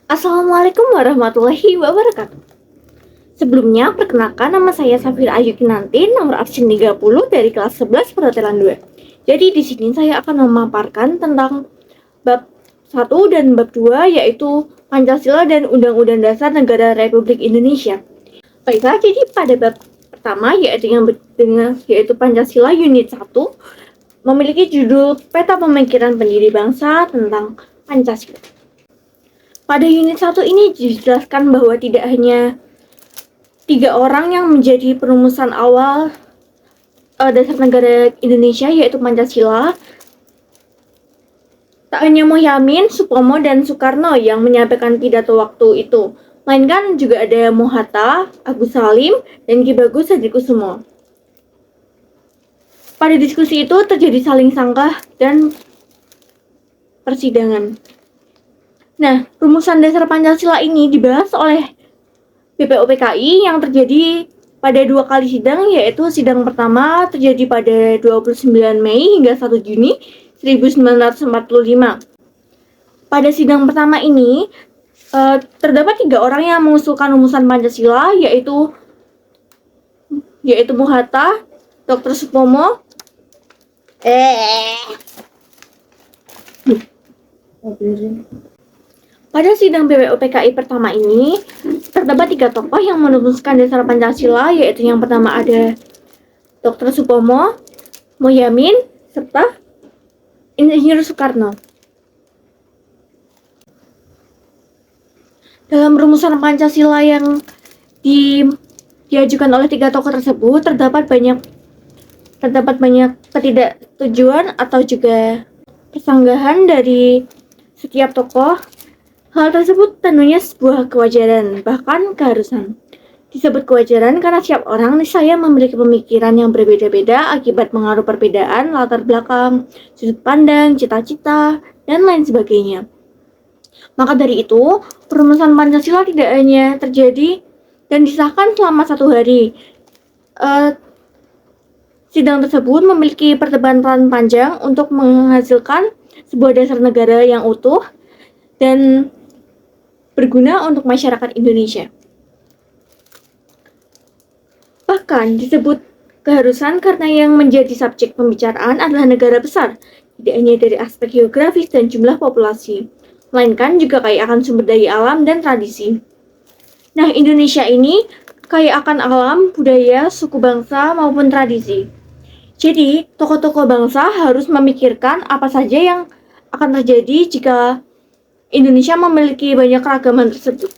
Assalamualaikum warahmatullahi wabarakatuh. Sebelumnya, perkenalkan nama saya Safira Ayu Kinanti, nomor absen 30 dari kelas 11 perhotelan 2. Jadi di sini saya akan memaparkan tentang bab 1 dan bab 2, yaitu Pancasila dan Undang-Undang Dasar Negara Republik Indonesia. Baiklah, jadi pada bab pertama yaitu Pancasila unit 1 memiliki judul Peta Pemikiran Pendiri Bangsa tentang Pancasila. Pada unit 1 ini dijelaskan bahwa tidak hanya 3 orang yang menjadi perumusan awal dasar negara Indonesia, yaitu Pancasila. Tak hanya Mohyamin, Supomo, dan Soekarno yang menyampaikan pidato waktu itu, melainkan juga ada Mohatta, Agus Salim, dan Ki Bagus Hadikusumo. Pada diskusi itu terjadi saling sanggah dan persidangan. Nah, rumusan dasar Pancasila ini dibahas oleh BPUPKI yang terjadi pada 2 kali sidang, yaitu sidang pertama terjadi pada 29 Mei hingga 1 Juni 1945. Pada sidang pertama ini, terdapat 3 orang yang mengusulkan rumusan Pancasila, yaitu Mohatta, Dr. Supomo, Pada sidang BPUPKI pertama ini, terdapat 3 tokoh yang merumuskan dasar Pancasila, yaitu yang pertama ada Dr. Supomo, Mohyamin, serta Insinyur Soekarno. Dalam rumusan Pancasila yang diajukan oleh 3 tokoh tersebut, terdapat banyak ketidaksetujuan atau juga persanggahan dari setiap tokoh. Hal tersebut tentunya sebuah kewajaran, bahkan keharusan. Disebut kewajaran karena setiap orang niscaya memiliki pemikiran yang berbeda-beda akibat pengaruh perbedaan latar belakang, sudut pandang, cita-cita, dan lain sebagainya. Maka dari itu, perumusan Pancasila tidak hanya terjadi dan disahkan selama 1 hari. Sidang tersebut memiliki perdebatan panjang untuk menghasilkan sebuah dasar negara yang utuh dan berguna untuk masyarakat Indonesia. Bahkan disebut keharusan karena yang menjadi subjek pembicaraan adalah negara besar, tidak hanya dari aspek geografis dan jumlah populasi, melainkan juga kaya akan sumber daya alam dan tradisi. Nah, Indonesia ini kaya akan alam, budaya, suku bangsa, maupun tradisi. Jadi, tokoh-tokoh bangsa harus memikirkan apa saja yang akan terjadi jika Indonesia memiliki banyak keragaman tersebut.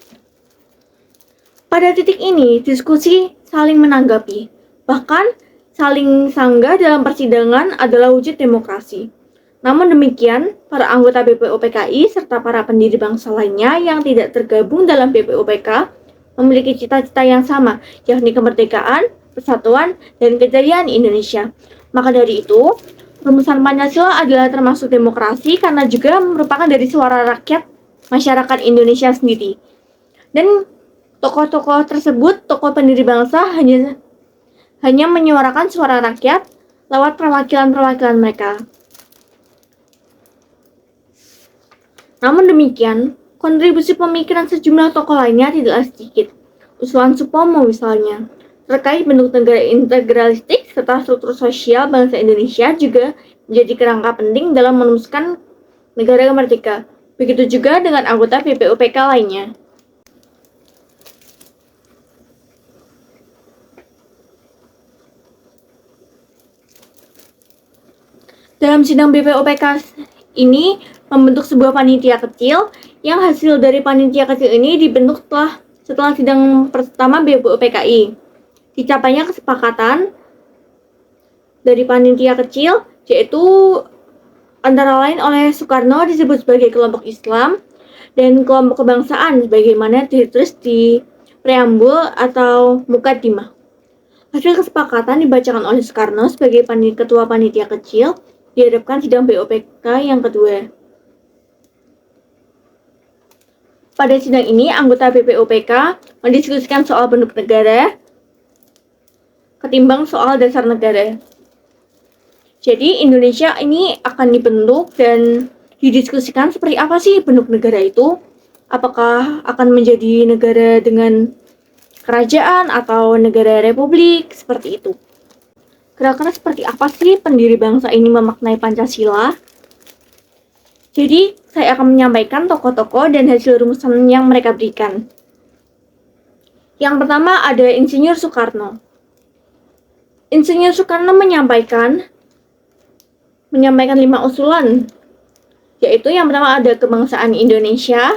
Pada titik ini, diskusi saling menanggapi, bahkan saling sanggah dalam persidangan adalah wujud demokrasi. Namun demikian, para anggota BPUPKI serta para pendiri bangsa lainnya yang tidak tergabung dalam BPUPK memiliki cita-cita yang sama, yakni kemerdekaan, persatuan, dan kejayaan Indonesia. Maka dari itu, rumusan Pancasila adalah termasuk demokrasi karena juga merupakan dari suara rakyat masyarakat Indonesia sendiri. Dan tokoh-tokoh tersebut, tokoh pendiri bangsa hanya menyuarakan suara rakyat lewat perwakilan-perwakilan mereka. Namun demikian, kontribusi pemikiran sejumlah tokoh lainnya tidaklah sedikit. Usulan Supomo misalnya, terkait bentuk negara integralistik serta struktur sosial bangsa Indonesia juga menjadi kerangka penting dalam merumuskan negara merdeka. Begitu juga dengan anggota BPUPK lainnya. Dalam sidang BPUPK ini membentuk sebuah panitia kecil yang hasil dari panitia kecil ini dibentuk setelah sidang pertama BPUPKI. Dicapainya kesepakatan dari panitia kecil, yaitu antara lain oleh Soekarno disebut sebagai kelompok Islam dan kelompok kebangsaan sebagaimana ditulis di preambul atau mukaddimah. Hasil kesepakatan dibacakan oleh Soekarno sebagai ketua panitia kecil dihadapkan sidang BPUPK yang kedua. Pada sidang ini, anggota BPUPK mendiskusikan soal bentuk negara ketimbang soal dasar negara. Jadi Indonesia ini akan dibentuk dan didiskusikan seperti apa sih bentuk negara itu. apakah akan menjadi negara dengan kerajaan atau negara republik, seperti itu. Kira-kira seperti apa sih pendiri bangsa ini memaknai Pancasila? Jadi, saya akan menyampaikan tokoh-tokoh dan hasil rumusan yang mereka berikan. Yang pertama ada Insinyur Soekarno. Insinyur Soekarno menyampaikan 5 usulan, yaitu yang pertama ada kebangsaan Indonesia,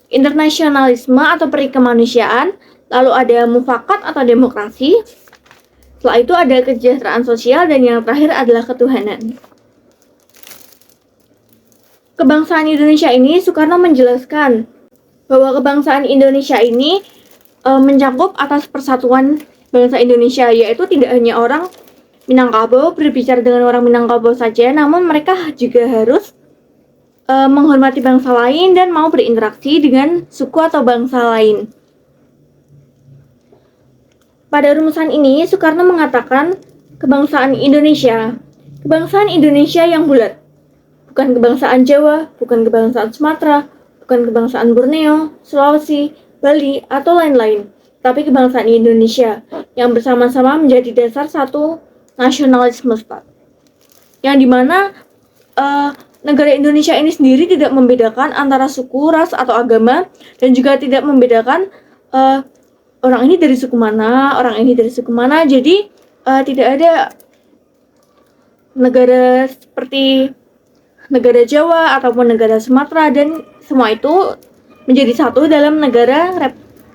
internasionalisme atau peri kemanusiaan, lalu ada mufakat atau demokrasi, setelah itu ada kesejahteraan sosial, dan yang terakhir adalah ketuhanan. Kebangsaan Indonesia ini Soekarno menjelaskan bahwa kebangsaan Indonesia ini mencakup atas persatuan bangsa Indonesia, yaitu tidak hanya orang Minangkabau berbicara dengan orang Minangkabau saja, namun mereka juga harus menghormati bangsa lain dan mau berinteraksi dengan suku atau bangsa lain. Pada rumusan ini, Soekarno mengatakan kebangsaan Indonesia yang bulat, bukan kebangsaan Jawa, bukan kebangsaan Sumatera, bukan kebangsaan Borneo, Sulawesi, Bali, atau lain-lain, tapi kebangsaan Indonesia yang bersama-sama menjadi dasar satu nasionalisme Stat. Yang dimana negara Indonesia ini sendiri tidak membedakan antara suku, ras, atau agama, dan juga tidak membedakan orang ini dari suku mana, orang ini dari suku mana. Jadi tidak ada negara seperti negara Jawa ataupun negara Sumatera, dan semua itu menjadi satu dalam negara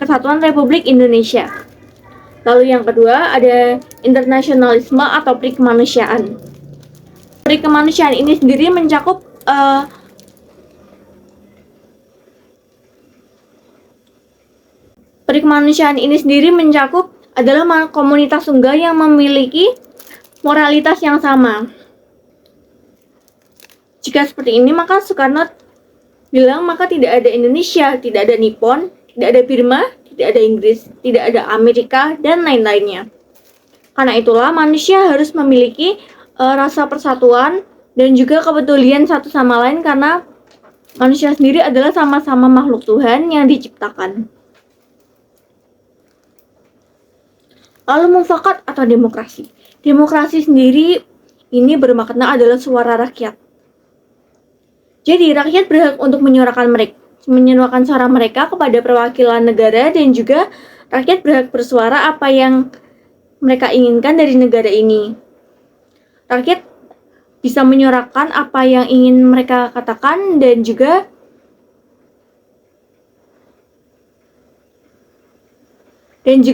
Kesatuan Republik Indonesia. Lalu yang kedua ada internasionalisme atau peri kemanusiaan. Peri kemanusiaan ini sendiri mencakup adalah komunitas tunggal yang memiliki moralitas yang sama. Jika seperti ini, maka Soekarno bilang maka tidak ada Indonesia, tidak ada Nippon, tidak ada Burma, tidak ada Inggris, tidak ada Amerika, dan lain-lainnya. Karena itulah manusia harus memiliki rasa persatuan dan juga kepedulian satu sama lain, karena manusia sendiri adalah sama-sama makhluk Tuhan yang diciptakan. Lalu mufakat atau demokrasi. Demokrasi sendiri ini bermakna adalah suara rakyat. Jadi rakyat berhak untuk menyuarakan suara mereka kepada perwakilan negara, dan juga rakyat berhak bersuara apa yang mereka inginkan dari negara ini. Rakyat bisa menyuarakan apa yang ingin mereka katakan dan juga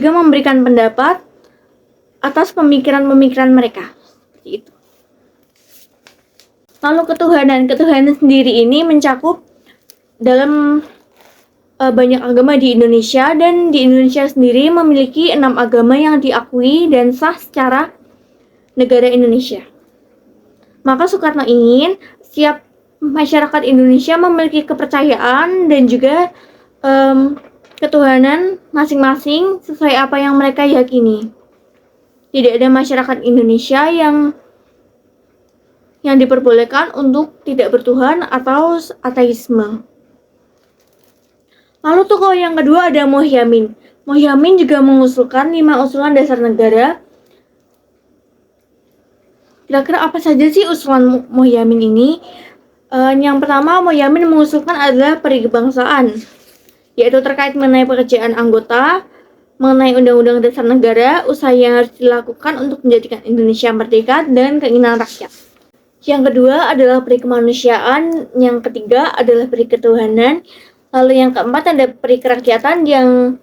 memberikan pendapat atas pemikiran-pemikiran mereka. Seperti itu. Lalu ketuhanan sendiri ini mencakup dalam banyak agama di Indonesia, dan di Indonesia sendiri memiliki 6 agama yang diakui dan sah secara negara Indonesia. Maka Soekarno ingin setiap masyarakat Indonesia memiliki kepercayaan dan juga ketuhanan masing-masing sesuai apa yang mereka yakini. Tidak ada masyarakat Indonesia yang diperbolehkan untuk tidak bertuhan atau ateisme. Lalu tokoh yang kedua ada Mohyamin. Mohyamin juga mengusulkan 5 usulan dasar negara. Kira-kira apa saja sih usulan Mohyamin ini? Yang pertama, Mohyamin mengusulkan adalah peri kebangsaan, yaitu terkait mengenai pekerjaan anggota, mengenai undang-undang dasar negara, usaha yang harus dilakukan untuk menjadikan Indonesia merdeka, dan keinginan rakyat. Yang kedua adalah peri kemanusiaan, yang ketiga adalah peri ketuhanan, lalu yang keempat ada peri kerakyatan, yang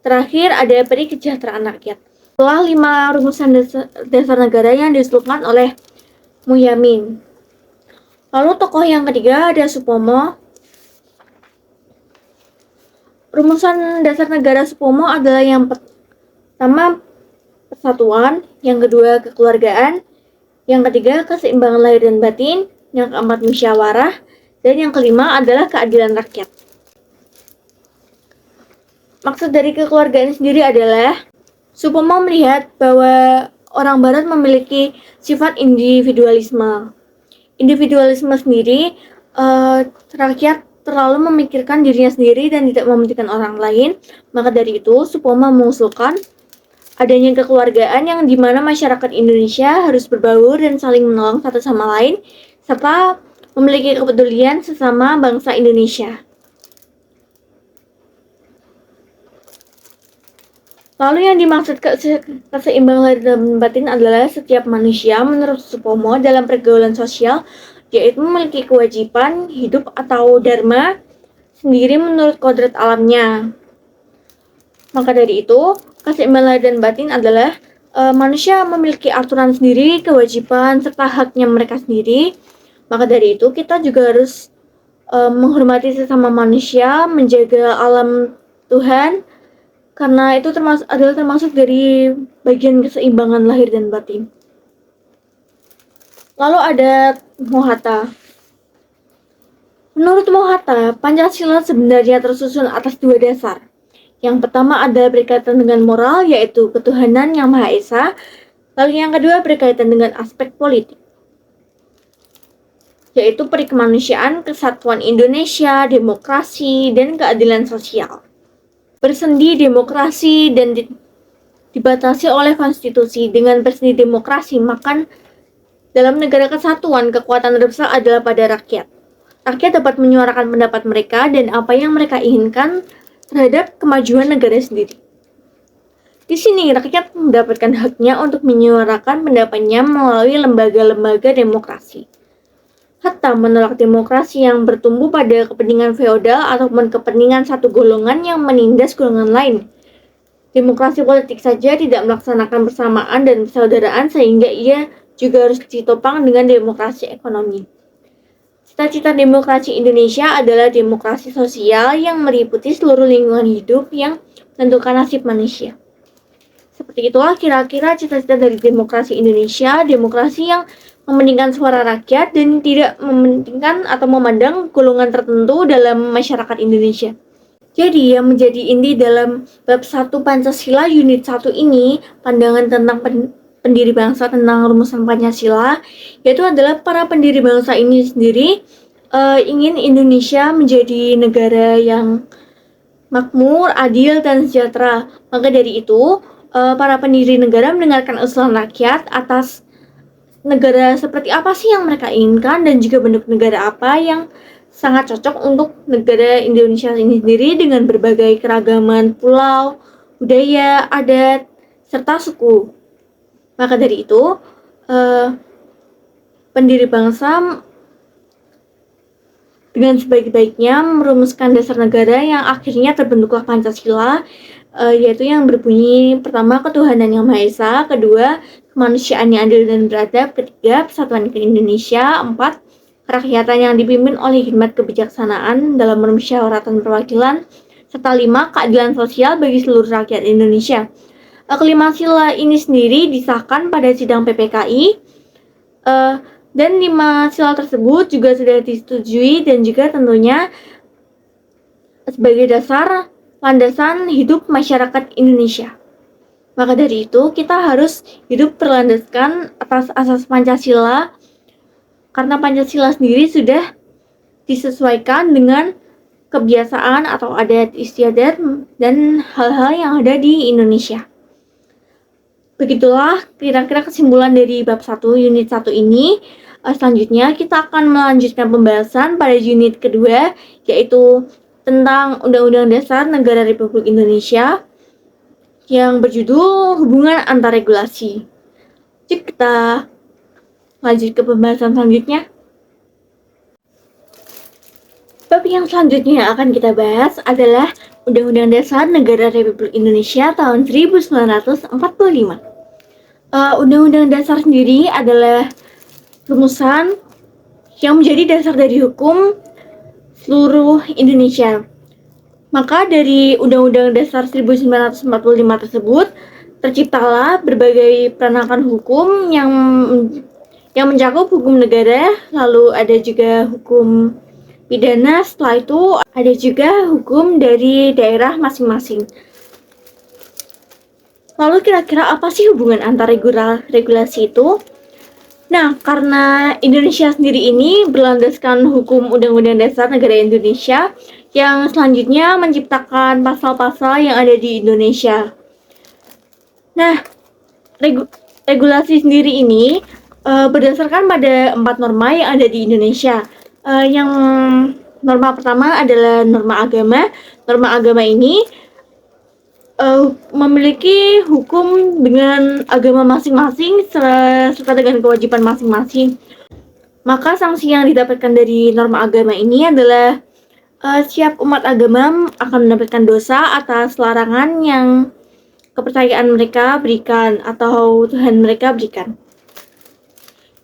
terakhir ada peri kesejahteraan rakyat. Setelah 5 rumusan dasar negara yang diusulkan oleh Mohyamin. Lalu tokoh yang ketiga ada Supomo. Rumusan dasar negara Supomo adalah yang pertama persatuan, yang kedua kekeluargaan, yang ketiga keseimbangan lahir dan batin, yang keempat musyawarah, dan yang kelima adalah keadilan rakyat. Maksud dari kekeluargaan sendiri adalah Supomo melihat bahwa orang Barat memiliki sifat individualisme. Individualisme sendiri, rakyat terlalu memikirkan dirinya sendiri dan tidak mementingkan orang lain. Maka dari itu, Supomo mengusulkan adanya kekeluargaan yang dimana masyarakat Indonesia harus berbaur dan saling menolong satu sama lain, serta memiliki kepedulian sesama bangsa Indonesia. Lalu yang dimaksud keseimbangan lahir dan batin adalah setiap manusia menurut Supomo dalam pergaulan sosial, yaitu memiliki kewajiban hidup atau dharma sendiri menurut kodrat alamnya. Maka dari itu, keseimbangan lahir dan batin adalah manusia memiliki aturan sendiri, kewajiban, serta haknya mereka sendiri. Maka dari itu, kita juga harus menghormati sesama manusia, menjaga alam Tuhan, karena itu termasuk dari bagian keseimbangan lahir dan batin. Lalu ada Mohatta. Menurut Mohatta, Pancasila sebenarnya tersusun atas dua dasar. Yang pertama adalah berkaitan dengan moral, yaitu ketuhanan yang Maha Esa. Lalu yang kedua berkaitan dengan aspek politik, yaitu peri kemanusiaan, kesatuan Indonesia, demokrasi, dan keadilan sosial. Bersendi demokrasi dan dibatasi oleh konstitusi. Dengan bersendi demokrasi, maka dalam negara kesatuan, kekuatan terbesar adalah pada rakyat. Rakyat dapat menyuarakan pendapat mereka dan apa yang mereka inginkan terhadap kemajuan negara sendiri. Di sini, rakyat mendapatkan haknya untuk menyuarakan pendapatnya melalui lembaga-lembaga demokrasi. Hatta menolak demokrasi yang bertumbuh pada kepentingan feodal ataupun kepentingan satu golongan yang menindas golongan lain. Demokrasi politik saja tidak melaksanakan persamaan dan persaudaraan, sehingga ia juga harus ditopang dengan demokrasi ekonomi. Cita-cita demokrasi Indonesia adalah demokrasi sosial yang meliputi seluruh lingkungan hidup yang menentukan nasib manusia. Seperti itulah kira-kira cita-cita dari demokrasi Indonesia, demokrasi yang mementingkan suara rakyat dan tidak mementingkan atau memandang golongan tertentu dalam masyarakat Indonesia. Jadi yang menjadi inti dalam bab 1 Pancasila unit 1 ini, pandangan tentang pendiri bangsa tentang rumusan Pancasila, yaitu adalah para pendiri bangsa ini sendiri ingin Indonesia menjadi negara yang makmur, adil, dan sejahtera. Maka dari itu, para pendiri negara mendengarkan usulan rakyat atas negara seperti apa sih yang mereka inginkan dan juga bentuk negara apa yang sangat cocok untuk negara Indonesia ini sendiri dengan berbagai keragaman pulau, budaya, adat, serta suku. Maka dari itu, pendiri bangsa dengan sebaik-baiknya merumuskan dasar negara yang akhirnya terbentuklah Pancasila, yaitu yang berbunyi pertama ketuhanan yang Maha Esa, kedua kemanusiaan yang adil dan beradab, ketiga persatuan Indonesia, empat kerakyatan yang dipimpin oleh hikmat kebijaksanaan dalam permusyawaratan perwakilan, serta lima keadilan sosial bagi seluruh rakyat Indonesia. Kelima sila ini sendiri disahkan pada sidang PPKI, dan 5 sila tersebut juga sudah disetujui dan juga tentunya sebagai dasar landasan hidup masyarakat Indonesia. Maka dari itu, kita harus hidup berlandaskan atas asas Pancasila, karena Pancasila sendiri sudah disesuaikan dengan kebiasaan atau adat istiadat dan hal-hal yang ada di Indonesia. Begitulah kira-kira kesimpulan dari bab 1 unit 1 ini. Selanjutnya kita akan melanjutkan pembahasan pada unit kedua, yaitu tentang Undang-Undang Dasar Negara Republik Indonesia yang berjudul Hubungan Antar Regulasi. Jadi kita lanjut ke pembahasan selanjutnya. Bab yang selanjutnya yang akan kita bahas adalah Undang-Undang Dasar Negara Republik Indonesia tahun 1945. Undang-Undang Dasar sendiri adalah rumusan yang menjadi dasar dari hukum seluruh Indonesia. Maka dari Undang-Undang Dasar 1945 tersebut terciptalah berbagai peranakan hukum yang mencakup hukum negara, lalu ada juga hukum pidana, setelah itu ada juga hukum dari daerah masing-masing. Lalu kira-kira apa sih hubungan antar regulasi itu? Nah, karena Indonesia sendiri ini berlandaskan hukum Undang-Undang Dasar Negara Indonesia yang selanjutnya menciptakan pasal-pasal yang ada di Indonesia. Nah, regulasi sendiri ini berdasarkan pada 4 norma yang ada di Indonesia. Yang norma pertama adalah norma agama. Norma agama ini memiliki hukum dengan agama masing-masing serta dengan kewajiban masing-masing. Maka sanksi yang didapatkan dari norma agama ini adalah setiap umat agama akan mendapatkan dosa atas larangan yang kepercayaan mereka berikan atau Tuhan mereka berikan.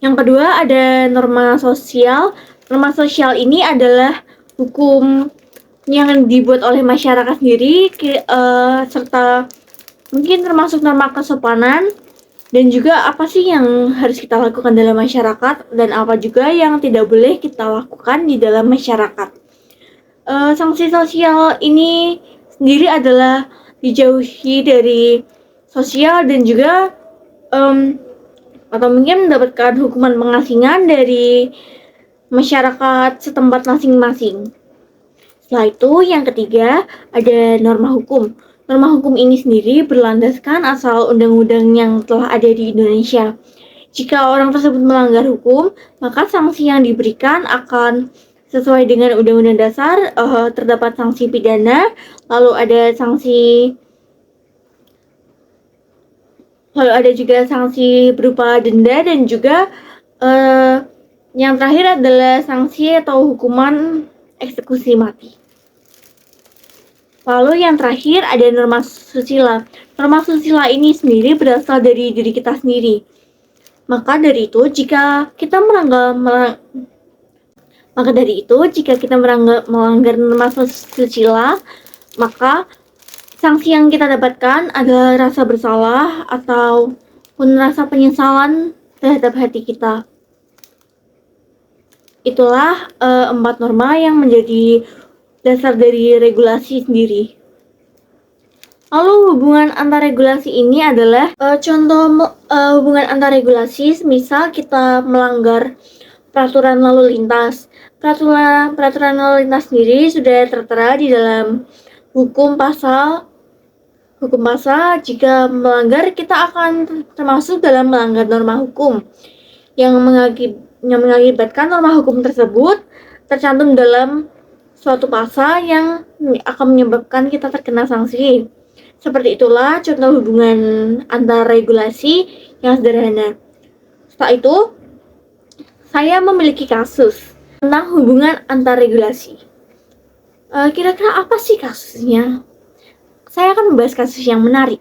Yang kedua ada norma sosial. Norma sosial ini adalah hukum yang dibuat oleh masyarakat sendiri serta mungkin termasuk norma kesopanan dan juga apa sih yang harus kita lakukan dalam masyarakat dan apa juga yang tidak boleh kita lakukan di dalam masyarakat. Sanksi sosial ini sendiri adalah dijauhi dari sosial dan juga atau mungkin mendapatkan hukuman pengasingan dari masyarakat setempat masing-masing. Setelah itu yang ketiga ada norma hukum. Norma hukum ini sendiri berlandaskan asal undang-undang yang telah ada di Indonesia. Jika orang tersebut melanggar hukum, maka sanksi yang diberikan akan sesuai dengan Undang-Undang Dasar. Terdapat sanksi pidana, lalu ada juga sanksi berupa denda dan juga yang terakhir adalah sanksi atau hukuman eksekusi mati. Lalu yang terakhir ada norma susila. Norma susila ini sendiri berasal dari diri kita sendiri. Maka dari itu jika kita melanggar norma susila, maka sanksi yang kita dapatkan adalah rasa bersalah ataupun rasa penyesalan terhadap hati kita. Itulah 4 norma yang menjadi dasar dari regulasi sendiri. Lalu hubungan antar regulasi ini adalah contoh hubungan antar regulasi, misal kita melanggar peraturan lalu lintas. Peraturan lalu lintas sendiri sudah tertera di dalam hukum pasal. Jika melanggar kita akan termasuk dalam melanggar norma hukum yang mengakibatkan norma hukum tersebut tercantum dalam suatu pasal yang akan menyebabkan kita terkena sanksi. Seperti itulah contoh hubungan antar regulasi yang sederhana. Setelah itu, saya memiliki kasus tentang hubungan antar regulasi. Kira-kira apa sih kasusnya? Saya akan membahas kasus yang menarik.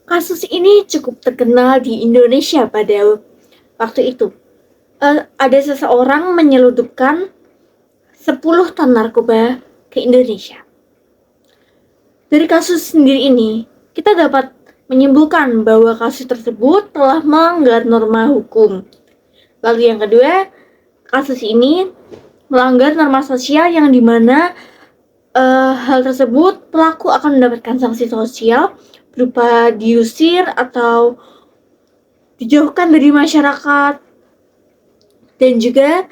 Kasus ini cukup terkenal di Indonesia pada waktu itu. Ada seseorang menyelundupkan 10 ton narkoba ke Indonesia. Dari kasus sendiri ini, kita dapat menyimpulkan bahwa kasus tersebut telah melanggar norma hukum. Lalu yang kedua, kasus ini melanggar norma sosial yang dimana hal tersebut pelaku akan mendapatkan sanksi sosial berupa diusir atau dijauhkan dari masyarakat dan juga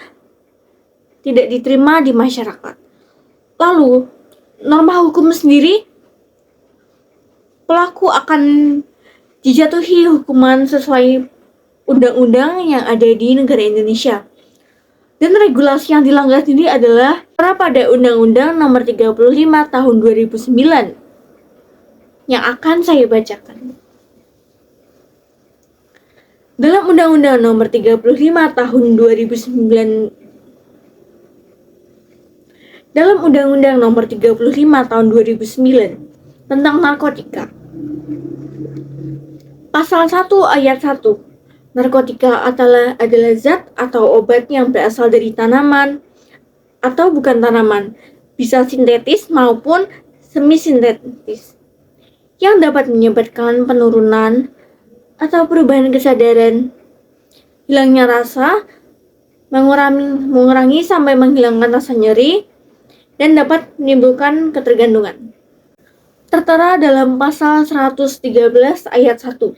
tidak diterima di masyarakat. Lalu, norma hukum sendiri, pelaku akan dijatuhi hukuman sesuai undang-undang yang ada di negara Indonesia. Dan regulasi yang dilanggar sendiri adalah pada Undang-Undang Nomor 35 Tahun 2009 yang akan saya bacakan. Dalam Undang-Undang Nomor 35 Tahun 2009 Dalam Undang-Undang Nomor 35 Tahun 2009 tentang narkotika. Pasal 1 Ayat 1. Narkotika adalah zat atau obat yang berasal dari tanaman atau bukan tanaman, bisa sintetis maupun semi-sintetis, yang dapat menyebabkan penurunan atau perubahan kesadaran, hilangnya rasa, mengurangi sampai menghilangkan rasa nyeri, dan dapat menimbulkan ketergantungan. Tertera dalam pasal 113 ayat 1.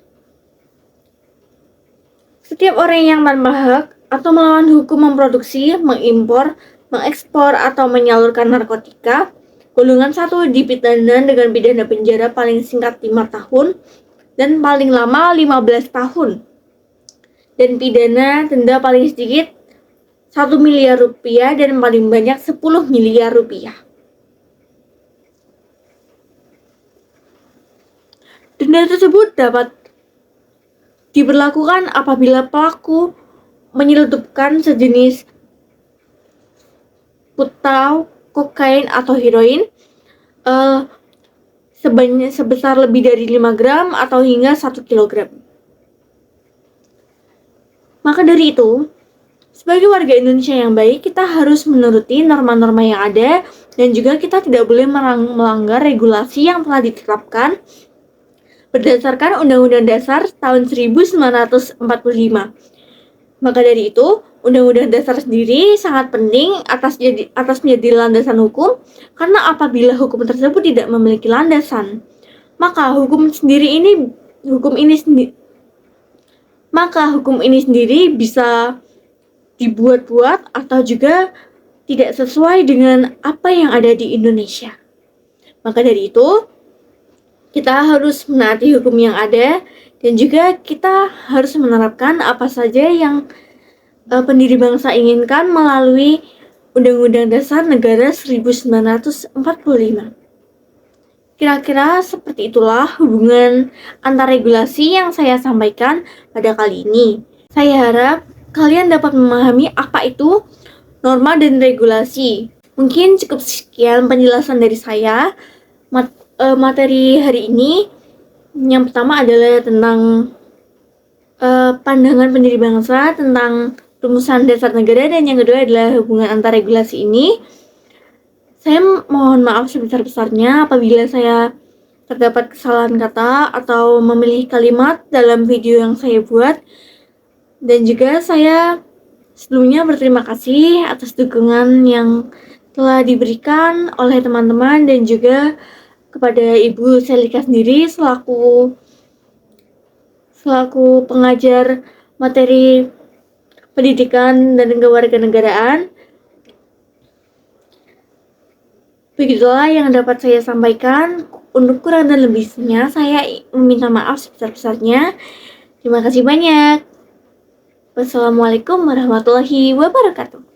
Setiap orang yang tanpa hak atau melawan hukum memproduksi, mengimpor, mengekspor, atau menyalurkan narkotika, golongan 1 dipidana dengan pidana penjara paling singkat 5 tahun dan paling lama 15 tahun. Dan pidana denda paling sedikit 1 miliar rupiah dan paling banyak 10 miliar rupiah. Denda tersebut dapat diberlakukan apabila pelaku menyelundupkan sejenis putau, kokain, atau heroin sebesar lebih dari 5 gram atau hingga 1 kilogram. Maka dari itu, sebagai warga Indonesia yang baik, kita harus menuruti norma-norma yang ada dan juga kita tidak boleh melanggar regulasi yang telah ditetapkan berdasarkan Undang-Undang Dasar tahun 1945. Maka dari itu, Undang-Undang Dasar sendiri sangat penting atas menjadi landasan hukum, karena apabila hukum tersebut tidak memiliki landasan, maka hukum ini sendiri bisa dibuat-buat atau juga tidak sesuai dengan apa yang ada di Indonesia. Maka dari itu, kita harus menaati hukum yang ada dan juga kita harus menerapkan apa saja yang pendiri bangsa inginkan melalui Undang-Undang Dasar Negara 1945. Kira-kira seperti itulah hubungan antar regulasi yang saya sampaikan pada kali ini. Saya harap kalian dapat memahami apa itu norma dan regulasi. Mungkin cukup sekian penjelasan dari saya. Materi hari ini yang pertama adalah tentang pandangan pendiri bangsa tentang rumusan dasar negara, dan yang kedua adalah hubungan antar regulasi ini. Saya mohon maaf sebesar-besarnya apabila saya terdapat kesalahan kata atau memilih kalimat dalam video yang saya buat, dan juga saya sebelumnya berterima kasih atas dukungan yang telah diberikan oleh teman-teman dan juga kepada Ibu Selika sendiri selaku pengajar materi pendidikan dan kewarganegaraan. Begitulah yang dapat saya sampaikan. Untuk kurang dan lebihnya saya meminta maaf sebesar-besarnya. Terima kasih banyak. Wassalamualaikum warahmatullahi wabarakatuh.